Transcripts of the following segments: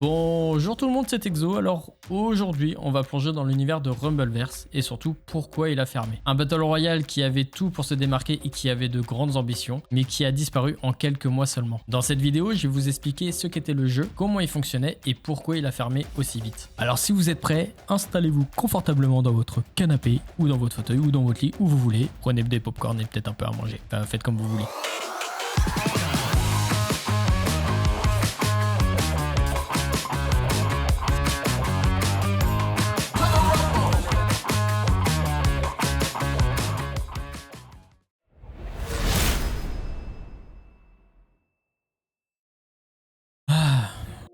Bonjour tout le monde, c'est Exo. Alors aujourd'hui, on va plonger dans l'univers de Rumbleverse et surtout pourquoi il a fermé. Un Battle Royale qui avait tout pour se démarquer et qui avait de grandes ambitions, mais qui a disparu en quelques mois seulement. Dans cette vidéo, je vais vous expliquer ce qu'était le jeu, comment il fonctionnait et pourquoi il a fermé aussi vite. Alors si vous êtes prêts, installez-vous confortablement dans votre canapé ou dans votre fauteuil ou dans votre lit où vous voulez. Prenez des popcorn et peut-être un peu à manger. Enfin, faites comme vous voulez.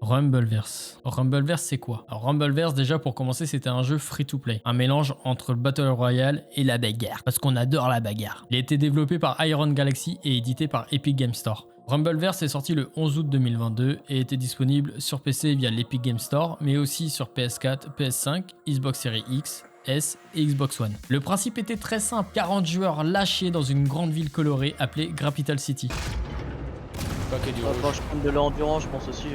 Rumbleverse. Rumbleverse, c'est quoi? Alors Rumbleverse, déjà pour commencer, c'était un jeu free-to-play. Un mélange entre le Battle Royale et la bagarre. Parce qu'on adore la bagarre. Il a été développé par Iron Galaxy et édité par Epic Games Store. Rumbleverse est sorti le 11 août 2022 et était disponible sur PC via l'Epic Games Store, mais aussi sur PS4, PS5, Xbox Series X, S et Xbox One. Le principe était très simple, 40 joueurs lâchés dans une grande ville colorée appelée Grapital City. Quand je prends de l'endurance, je pense aussi.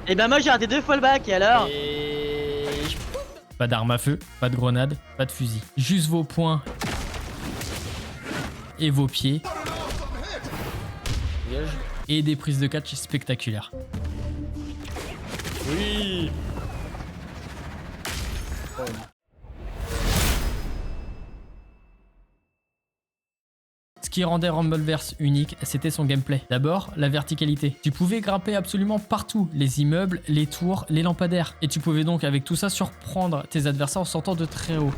Et ben moi j'ai raté 2 fois le bac et alors Pas d'armes à feu, pas de grenades, pas de fusil. Juste vos poings et vos pieds. Et des prises de catch spectaculaires. Oui. Ce qui rendait Rumbleverse unique, c'était son gameplay. D'abord, la verticalité. Tu pouvais grimper absolument partout, les immeubles, les tours, les lampadaires. Et tu pouvais donc avec tout ça surprendre tes adversaires en sortant de très haut.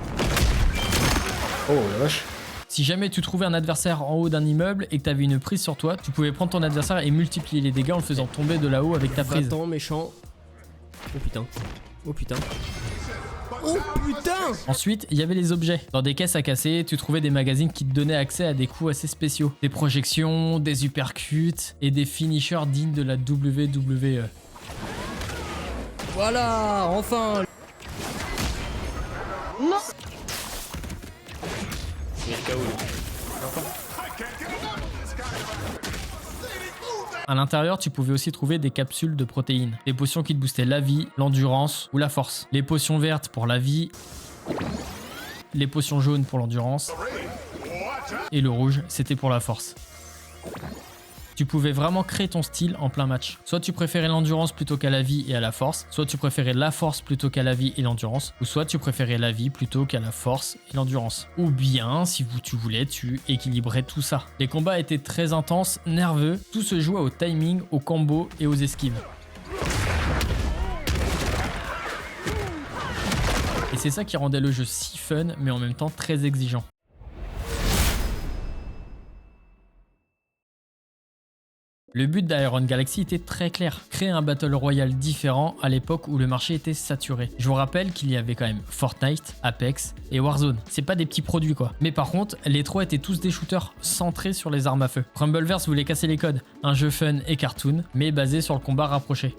Oh la vache. Si jamais tu trouvais un adversaire en haut d'un immeuble et que tu avais une prise sur toi, tu pouvais prendre ton adversaire et multiplier les dégâts en le faisant tomber de là-haut avec ta prise. Attends, méchant. Oh putain. Oh putain. Oh putain. Ensuite, il y avait les objets. Dans des caisses à casser, tu trouvais des magazines qui te donnaient accès à des coups assez spéciaux. Des projections, des uppercuts et des finishers dignes de la WWE. Voilà, enfin. non. À l'intérieur, tu pouvais aussi trouver des capsules de protéines. Des potions qui te boostaient la vie, l'endurance ou la force. Les potions vertes pour la vie. Les potions jaunes pour l'endurance. Et le rouge, c'était pour la force. Tu pouvais vraiment créer ton style en plein match. Soit tu préférais l'endurance plutôt qu'à la vie et à la force, soit tu préférais la force plutôt qu'à la vie et l'endurance, ou soit tu préférais la vie plutôt qu'à la force et l'endurance. Ou bien, si tu voulais, tu équilibrais tout ça. Les combats étaient très intenses, nerveux, tout se jouait au timing, au combo et aux esquives. Et c'est ça qui rendait le jeu si fun, mais en même temps très exigeant. Le but d'Iron Galaxy était très clair, créer un Battle Royale différent à l'époque où le marché était saturé. Je vous rappelle qu'il y avait quand même Fortnite, Apex et Warzone. C'est pas des petits produits quoi. Mais par contre, les trois étaient tous des shooters centrés sur les armes à feu. Rumbleverse voulait casser les codes, un jeu fun et cartoon, mais basé sur le combat rapproché.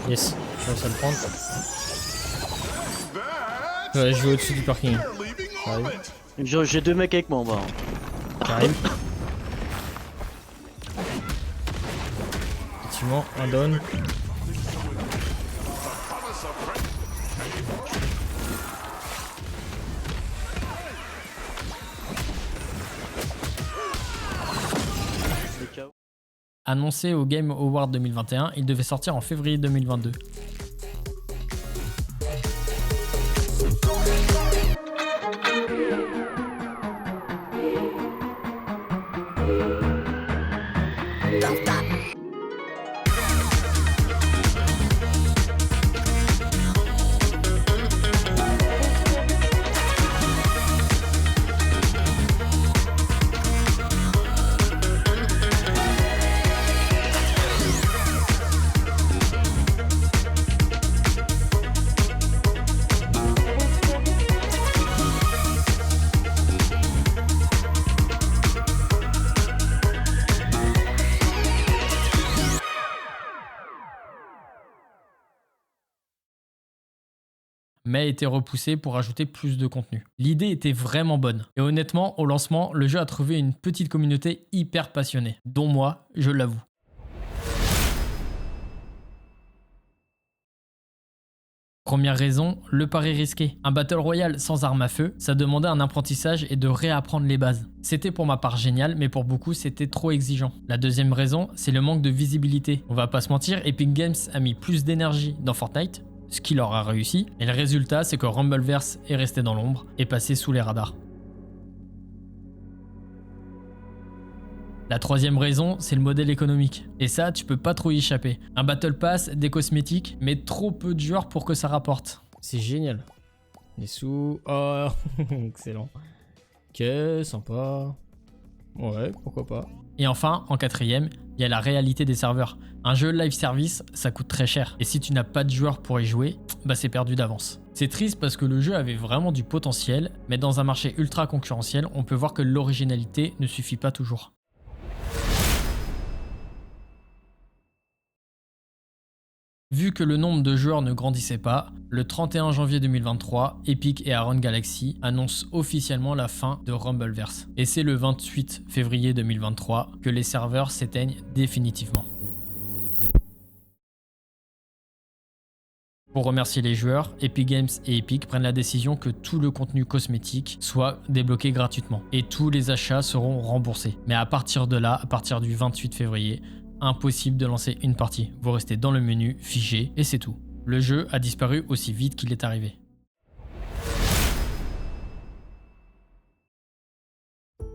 Yes, je commence à le prendre. Ouais, je vais au-dessus du parking. J'arrive. J'ai 2 mecs avec moi en bas. J'arrive. Effectivement, un down. Annoncé au Game Award 2021, il devait sortir en février 2022. mais a été repoussé pour ajouter plus de contenu. L'idée était vraiment bonne, et honnêtement, au lancement, le jeu a trouvé une petite communauté hyper passionnée, dont moi, je l'avoue. Première raison, le pari risqué. Un Battle Royale sans arme à feu, ça demandait un apprentissage et de réapprendre les bases. C'était pour ma part génial, mais pour beaucoup c'était trop exigeant. La deuxième raison, c'est le manque de visibilité. On va pas se mentir, Epic Games a mis plus d'énergie dans Fortnite, ce qui leur a réussi, et le résultat c'est que Rumbleverse est resté dans l'ombre et passé sous les radars. La troisième raison, c'est le modèle économique. Et ça, tu peux pas trop y échapper. Un Battle Pass, des cosmétiques, mais trop peu de joueurs pour que ça rapporte. C'est génial. Les sous... Oh, excellent. Ok, sympa. Ouais, pourquoi pas. Et enfin, en quatrième, il y a la réalité des serveurs. Un jeu live service, ça coûte très cher. Et si tu n'as pas de joueurs pour y jouer, bah c'est perdu d'avance. C'est triste parce que le jeu avait vraiment du potentiel, mais dans un marché ultra concurrentiel, on peut voir que l'originalité ne suffit pas toujours. Vu que le nombre de joueurs ne grandissait pas, le 31 janvier 2023, Epic et Aaron Galaxy annoncent officiellement la fin de Rumbleverse. Et c'est le 28 février 2023 que les serveurs s'éteignent définitivement. Pour remercier les joueurs, Epic Games et Epic prennent la décision que tout le contenu cosmétique soit débloqué gratuitement et tous les achats seront remboursés. Mais à partir de là, à partir du 28 février, impossible de lancer une partie. Vous restez dans le menu, figé, et c'est tout. Le jeu a disparu aussi vite qu'il est arrivé.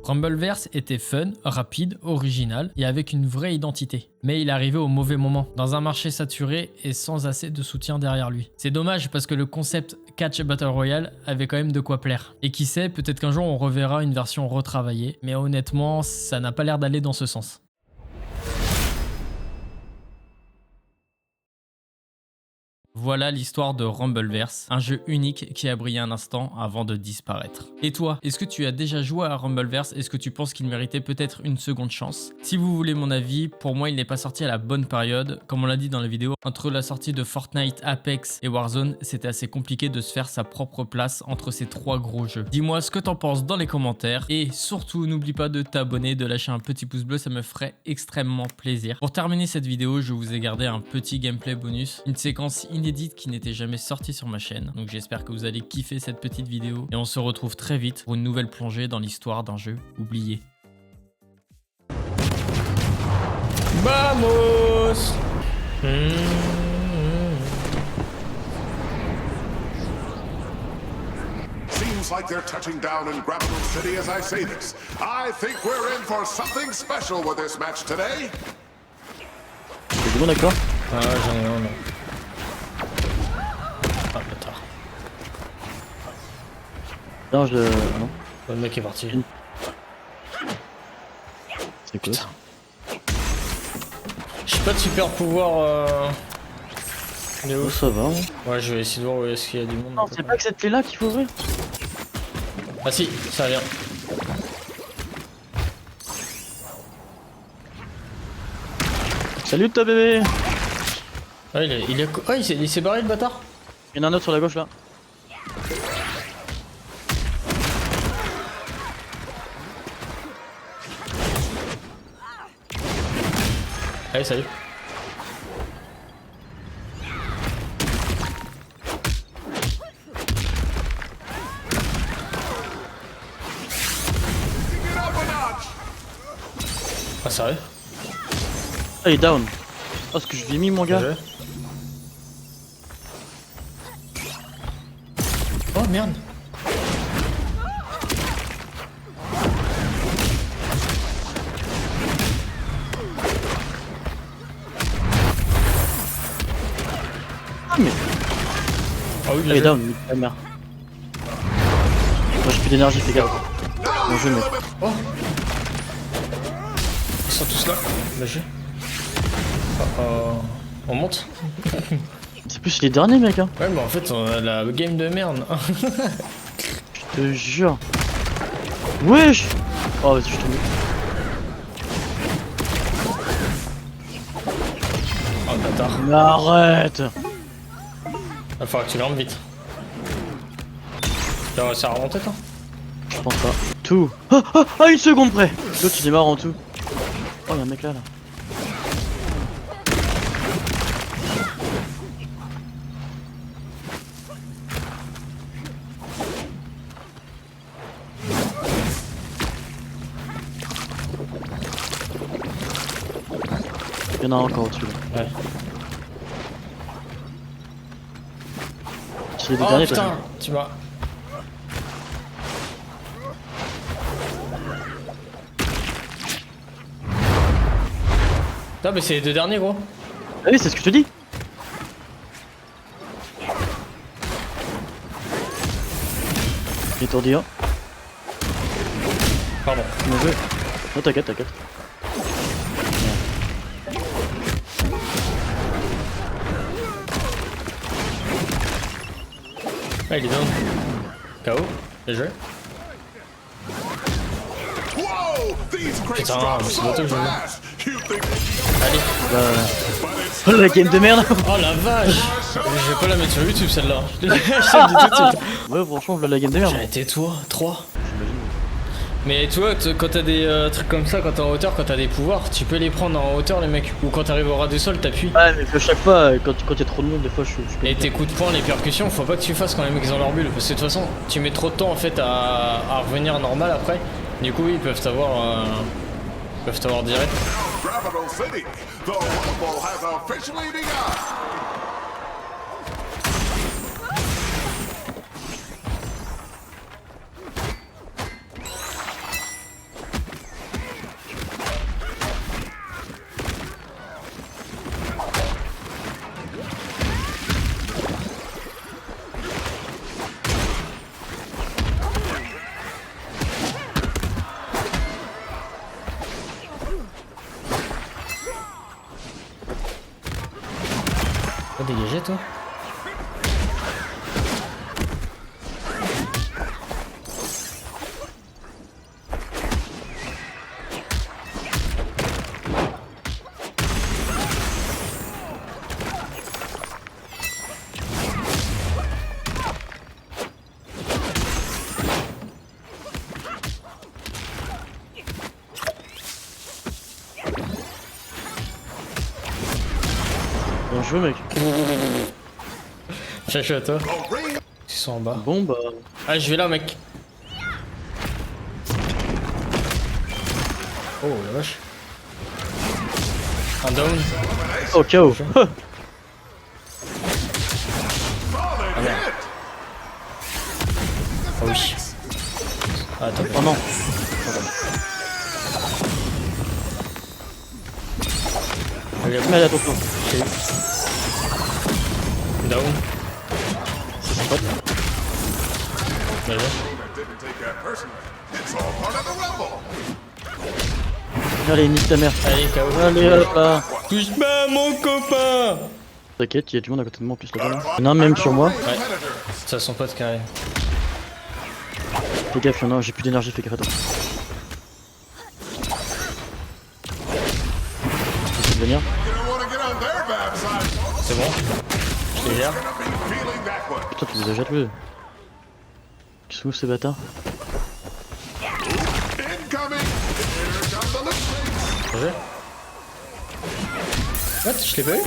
Rumbleverse était fun, rapide, original et avec une vraie identité. Mais il est arrivé au mauvais moment, dans un marché saturé et sans assez de soutien derrière lui. C'est dommage parce que le concept Catch Battle Royale avait quand même de quoi plaire. Et qui sait, peut-être qu'un jour on reverra une version retravaillée, mais honnêtement, ça n'a pas l'air d'aller dans ce sens. Voilà l'histoire de Rumbleverse, un jeu unique qui a brillé un instant avant de disparaître. Et toi, est-ce que tu as déjà joué à Rumbleverse? Est-ce que tu penses qu'il méritait peut-être une seconde chance? Si vous voulez mon avis, pour moi il n'est pas sorti à la bonne période. Comme on l'a dit dans la vidéo, entre la sortie de Fortnite, Apex et Warzone, c'était assez compliqué de se faire sa propre place entre ces trois gros jeux. Dis-moi ce que t'en penses dans les commentaires et surtout n'oublie pas de t'abonner, de lâcher un petit pouce bleu, ça me ferait extrêmement plaisir. Pour terminer cette vidéo, je vous ai gardé un petit gameplay bonus, une séquence inédite qui n'était jamais sortie sur ma chaîne. Donc j'espère que vous allez kiffer cette petite vidéo et on se retrouve très vite pour une nouvelle plongée dans l'histoire d'un jeu oublié. Vamos! Seems like they're touching down in Grapple City as I say this. I think we're in for something special with this match today. C'est bon, d'accord? Ah, j'en ai un, non. Ah, bâtard. Non, non. Le mec est parti. C'est quoi? J'ai pas de super pouvoir. Il est où? Oh, ça va. Hein. Ouais, je vais essayer de voir où est-ce qu'il y a du monde. Non, c'est pas que cette clé là qu'il faut ouvrir. Ah si, ça vient. Salut ta bébé. Ah, il s'est barré le bâtard. Il y en a un autre sur la gauche là. Allez, salut. Ah, sérieux? Ah, il est down. Oh, ce que je lui ai mis, mon gars. Oh merde. Ah, mais. Ah oui, Il est down, la merde. Moi, j'ai plus d'énergie, fais gaffe. Bon jeu, mec. Oh. Ils sont tous là. Lâchez. On monte. C'est plus les derniers, mec. Hein. Ouais, mais en fait, on a la game de merde. Je te jure. Wesh. Oh, vas-y, je suis tombé. Oh, bâtard. Mais arrête. Va falloir que tu grimpes vite. Tu vas réussir à remonter, toi? Je pense pas. Tout. Ah, une seconde près. L'autre, il démarre en tout. Oh, y'a un mec là, là. en a un encore au-dessus là. Ouais. C'est les Oh derniers, putain, tu m'as. Non mais c'est les deux derniers gros. Ah oui, c'est ce que je te dis. Étourdi hein. Pardon. Bien joué. Non t'inquiète, t'inquiète. Ah il est down. KO. Bien joué. Whoa! These crates Putain, drop c'est so bateau, je veux. fast. You think Allez. Oh la game de merde. Oh la vache. Je vais pas la mettre sur YouTube celle-là. Je te le dis tout de suite. Ouais franchement voilà la game de merde. Tais-toi, 3. Mais tu vois, quand t'as des trucs comme ça, quand t'es en hauteur, quand t'as des pouvoirs, tu peux les prendre en hauteur les mecs. Ou quand t'arrives au ras du sol, t'appuies. Ouais mais à chaque fois quand y a trop de monde des fois je peux Et tes coups de poing, les percussions, faut pas que tu fasses quand les mecs ils ont leur bulle. Parce que de toute façon, tu mets trop de temps en fait à revenir normal après. Du coup, ils peuvent t'avoir direct. Capital City, the rumble has officially begun. Pas dégagé toi. Bien joué mec. Chacho à toi. The ring Ils sont en bas. Bon bah. Allez, je vais là, mec. Oh la vache. Un down. Oh KO. solid hit. Oh oui. Ah, attends. Oh non. Allez, hop. Mais attention. Down. Hop. Bien joué. That didn't take that personally. It's all part of the rumble. Allez nique ta mère. Allez, KO. Allez hop là. Touche pas mon copain. T'inquiète, il y a du monde à côté de moi en plus là-bas. Il y en a un même sur moi. Ouais. Ça sent pas de carré. Fais gaffe, il y en a un, j'ai plus d'énergie, fais gaffe à toi. Je vais venir. You don't want to get on their bad side. C'est bon. Je les gère. Gonna be feeling that one. Putain, tu les as déjà tués. Qu'est-ce que c'est ces bâtards? Incoming. Here comes the loot. Bien joué. What? Je l'ai pas eu?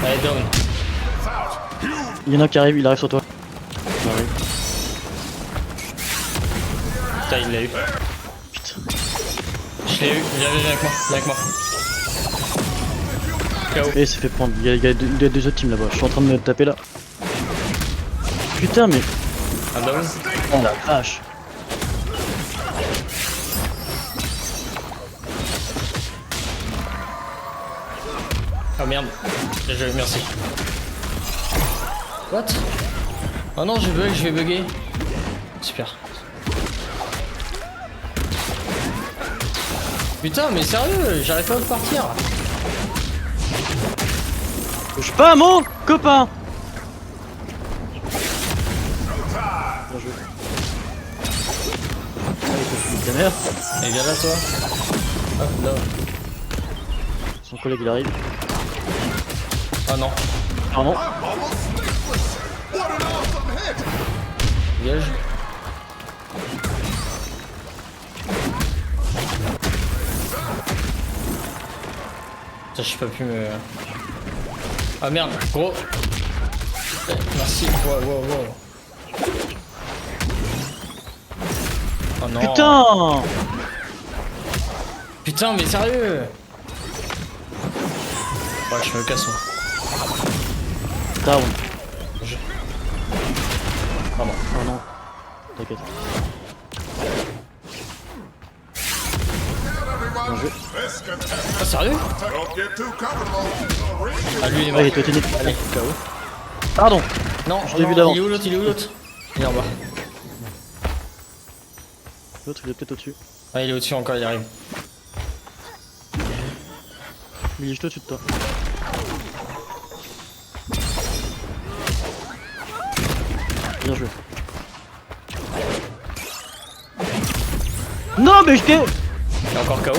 Allez, down. Il y en a un qui arrive, il arrive sur toi. Il arrive. Putain, il l'a eu. Putain. Je l'ai eu. Viens avec moi. Viens avec moi. KO. Et il s'est fait prendre, il y a deux autres teams là-bas. Je suis en train de me taper là. Putain, mais. Un down. Oh la vache. Oh merde. Bien joué, merci. What? Oh non, je vais bugger. Super. Putain, mais sérieux, j'arrive pas à partir. Touche pas mon copain. Bien joué. Allez, ta mère. Et viens là, toi. Hop, là. Son collègue il arrive. Ah non. Pardon. Almost speechless. What an awesome hit. Dégage. Putain, je sais pas pu me... Ah merde, gros. Merci. Wow. Oh non. Putain, mais sérieux. Ouais, je me casse moi. Down. Pardon. Oh non. T'inquiète. Ah, sérieux? Don't get too comfortable. Ah, lui il est mort. Ouais, il est toténique. Allez, KO. Pardon. Non, Je l'ai non, vu d'avant. Il est où l'autre? Il est en bas. L'autre il est peut-être au-dessus. Ah, il est au-dessus encore, il arrive. Il est juste au-dessus de toi. Bien joué. Non mais je t'ai... Il est encore KO.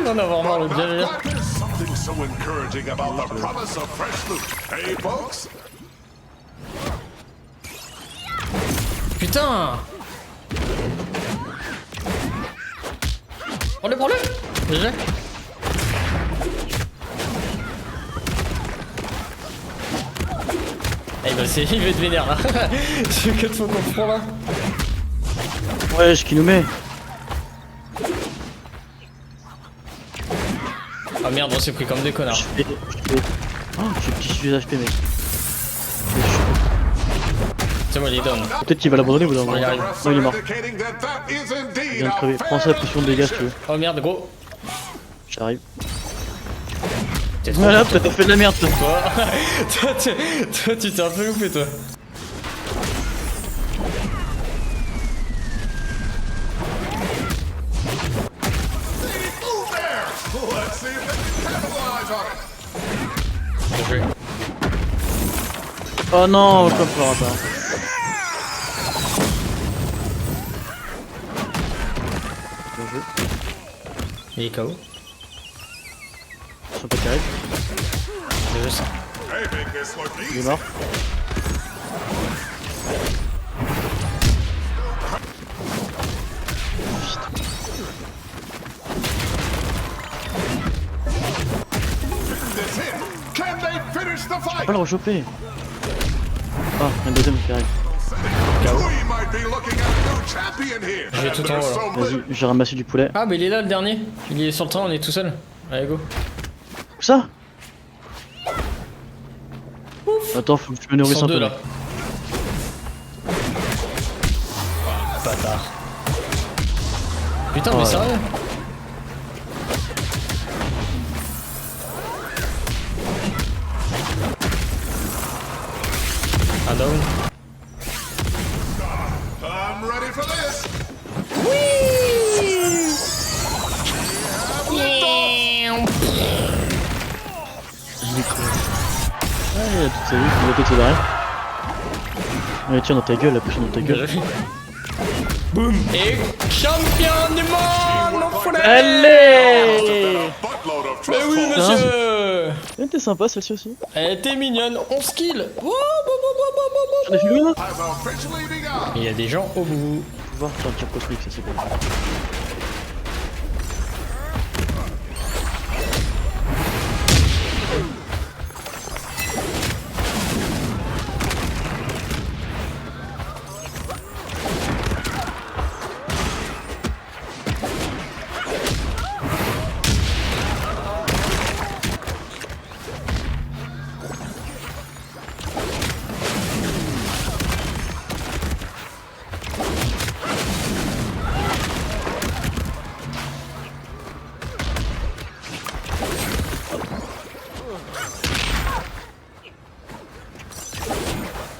On a vraiment le bien But there's something so encouraging about the promise of fresh loot. Hey, folks? Putain. Prends-le. GG. Eh ben il va être vénère là. C'est 4 fois qu'on se prend là. Ouais, ce qui nous met. Ah merde, on s'est pris comme des connards. Oh, j'ai petit HP mec. C'est moi, il est down. Peut-être qu'il va l'abandonner au bout d'un moment. Il arrive. Non, il est mort. Indicating that that is Il indeed vient de crever. our Prends sa potion de dégâts si tu veux. Oh merde, gros. J'arrive. T'es trop Voilà, fou, t'as fait de la merde toi. toi, tu t'es un peu loupé toi. Move there. Let's see if they can capitalize on it. Bien joué. Oh non, comme ça pas. Bien joué. Il est KO. Ils sont pas terribles. Bien joué ça. Hey, make this look Il est easy. mort. This in. Can they finish the Faut fight? pas le rechoper. Ah, un deuxième qui arrive. We might be looking at a new champion here. J'ai tout en haut, là. Vas-y, j'ai ramassé du poulet. Ah, mais il est là le dernier. Il est sur le train, on est tout seul. Allez, go. Où ça? Attends, faut que je me Ils nourrisse sont un deux peu. là. Bâtard. Putain, mais Oh, sérieux? Un down. I'm ready for this. Ah, il a toute sa vie, il va peut-être se barrer. Allez, tiens dans ta gueule, la potion dans ta gueule. Boum. Et champion du monde, mon frère. Allez! Buttload of Mais trust oui, falls. monsieur. Elle était sympa celle-ci aussi. Elle était mignonne, 11 kills. J'en ai fait une là? Has officially begun. Il y a des gens au bout. Faut voir, tiens, tir cosmique, ça c'est bon.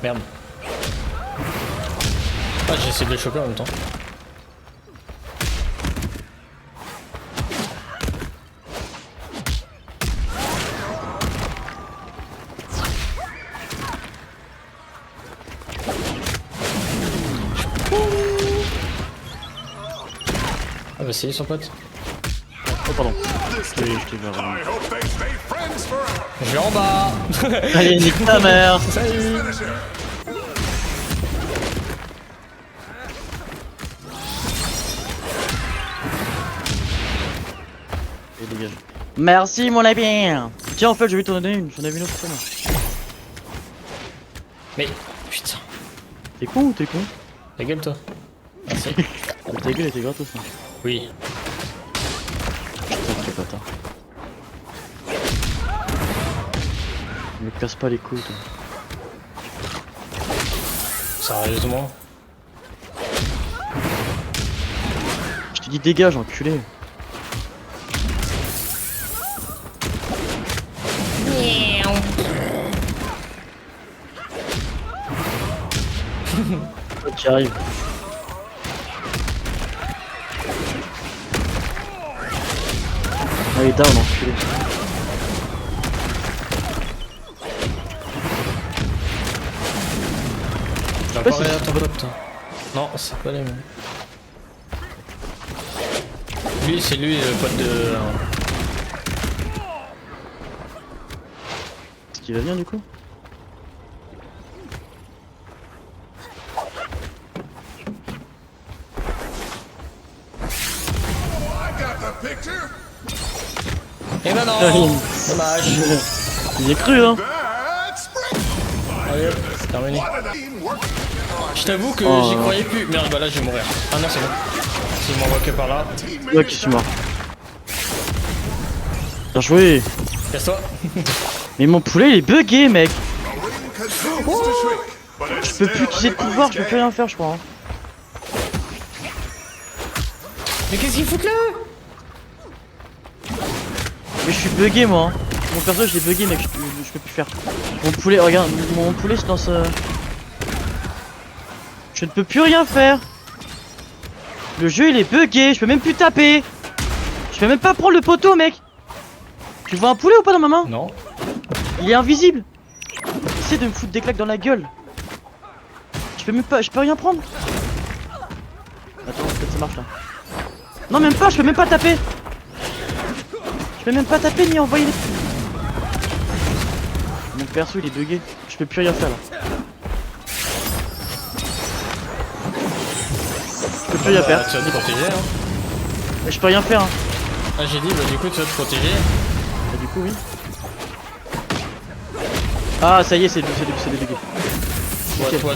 Merde. Ah, j'ai essayé de les choper en même temps. Ah bah c'est son pote. Oh pardon. This Je t'ai team, vu. I hope they stay friends forever. Je vais en bas. Allez, nique ta mère! Salut. Finisher. Et dégage. Merci mon lapin! Tiens, en fait, je vais t'en donner une. J'en avais une autre pour moi. Mais putain, T'es con ou t'es con? ta gueule toi. Merci. Ta gueule était gratos. Hein. Oui. Putain, quel bâtard. Me casse pas les couilles, toi. Sérieusement. Je te dis dégage, enculé. Qui arrive. Ah, il est down, enculé. T'as Ouais, pas c'est- rien à ton pote toi. Non, c'est pas les mêmes. Lui, c'est lui le pote de. Est-ce qu'il va venir du coup? I got the picture. Eh ben non. Dommage. Il est cru, hein. That's spring. Allez, c'est terminé. What a team working. Je t'avoue que Oh. j'y croyais plus. Merde, bah là je vais mourir. Ah non, c'est bon. S'il m'envoie que par là. Ouais, qui suis mort. Bien joué. Casse-toi. Mais mon poulet il est bugué, mec. The ring continues to shrink, but it's Je peux plus still utiliser de pouvoir, je peux plus rien faire, je crois. Hein. Mais qu'est-ce qu'il fout là? Mais je suis bugué, moi. Hein. Mon perso, je l'ai bugué, mec. Je peux plus faire. Mon poulet, regarde, mon poulet, c'est dans ce. Je ne peux plus rien faire. Le jeu, il est bugué. Je peux même plus taper. Je peux même pas prendre le poteau, mec. Tu vois un poulet ou pas dans ma main? Non. Il est invisible. Essaie de me foutre des claques dans la gueule. Je peux même pas, je peux rien prendre. Attends, peut-être ça marche là. Non, même pas, je peux même pas taper. Je peux même pas taper ni envoyer les. Mon perso il est bugué. Je peux plus rien faire là. Je peux plus rien faire. Tu vas te protéger, hein. Mais je peux rien faire. Hein. Ah, j'ai dit, bah du coup tu vas te protéger. Bah, du coup, oui. Ah, ça y est, c'est débugué. Toi. to pull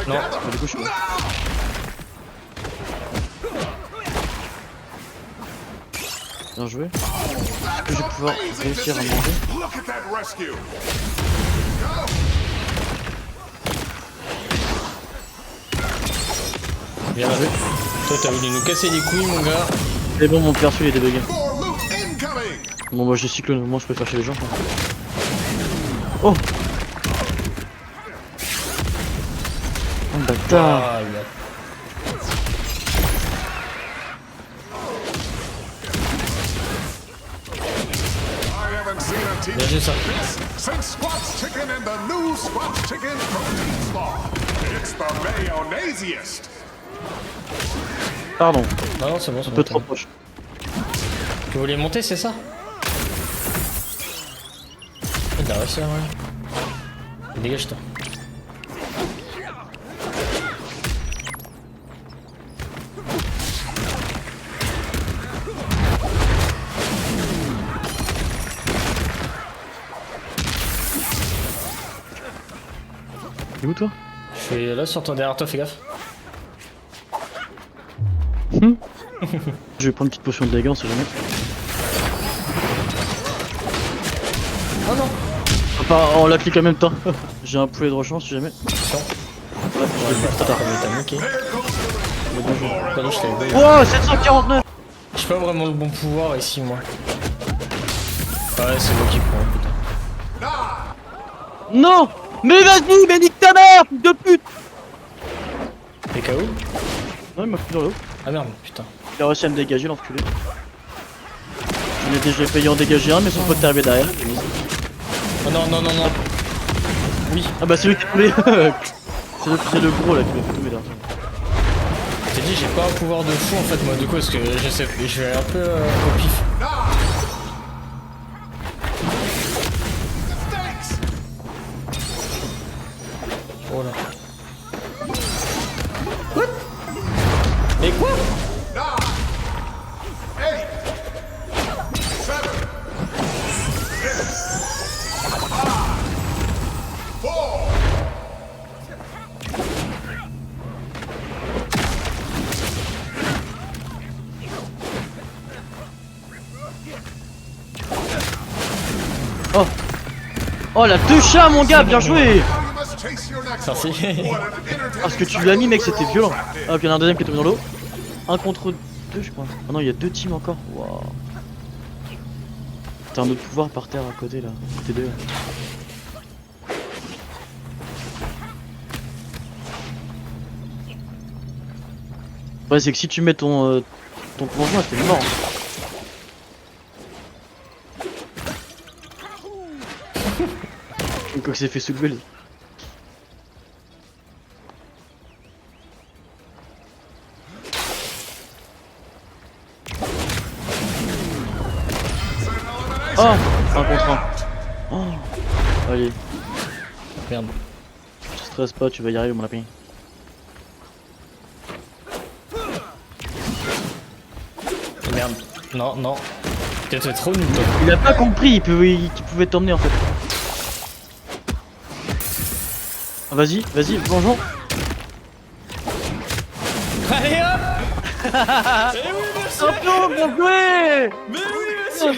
Non. together. Bah, du coup, je suis mort. Bien joué. Est-ce que je vais pouvoir réussir à manger? Look at that rescue. Bien joué. Toi t'as voulu nous casser les couilles mon gars. C'est bon, mon perso il est débugué. More loot incoming. Bon, moi j'ai cyclone, moi je peux faire chez les gens. Quoi. Oh! Oh, bâtard! Ah, là. I haven't seen a team Bien joué ça. since Squat's Chicken and the new Squat's Chicken protein slaw. It's the mayonnaisiest. Pardon, Non, non, c'est bon, c'est un bon. peu trop proche. Tu voulais monter, c'est ça? Il a réussi à ouais. Dégage-toi. T'es où toi? Je suis là sur ton derrière toi, fais gaffe. Je vais prendre une petite potion de dégâts, on sait jamais. Oh non! Enfin, on l'applique en même temps. J'ai un poulet de rechange si jamais. Attention. Ouais, je l'ai fait trop tard. T'as niqué. Pardon, je t'avais dit. Wow, 749! J'ai pas vraiment le bon pouvoir ici, moi. Ouais, c'est moi qui prends, putain. Non! Mais vas-y, mais nique ta mère, fils de pute! T'es KO? Non, il m'a foutu dans l'eau. Ah merde, putain. Il a réussi à me dégager, l'enculé. Je l'ai déjà payé en dégager un, mais son pote est arrivé derrière. Oh non, non, non, non. Oui, Ah bah c'est lui qui est tombé. C'est le gros là qui m'a fait tomber derrière. je t'ai dit, j'ai pas un pouvoir de fou en fait, moi, du coup, parce que je sais, je vais un peu au pif. Oh là. What? Mais quoi? 8, 7, 6, 5, 4, Oh la deux chats mon gars, bien joué. You must chase your next Merci. one. What an entertaining Parce que tu l'as mis mec, c'était violent. Ah ok, il y en a un deuxième qui est tombé dans l'eau. 1 contre 2 je crois. Ah non, il y a 2 teams encore. Waouh. T'as un autre pouvoir par terre à côté là. T2. Ouais, c'est que si tu mets ton plongeon, c'était mort. Le coq s'est fait soulever. Oh, 1 contre 1. Oh. Allez, Merde. tu stresses pas, tu vas y arriver mon lapin. Merde. Non, non. T'es trop nul toi. Il a pas compris, qu'il pouvait t'emmener en fait. Ah, vas-y, vas-y, bonjour. Allez hop. Champion, bien joué. Mais oui monsieur.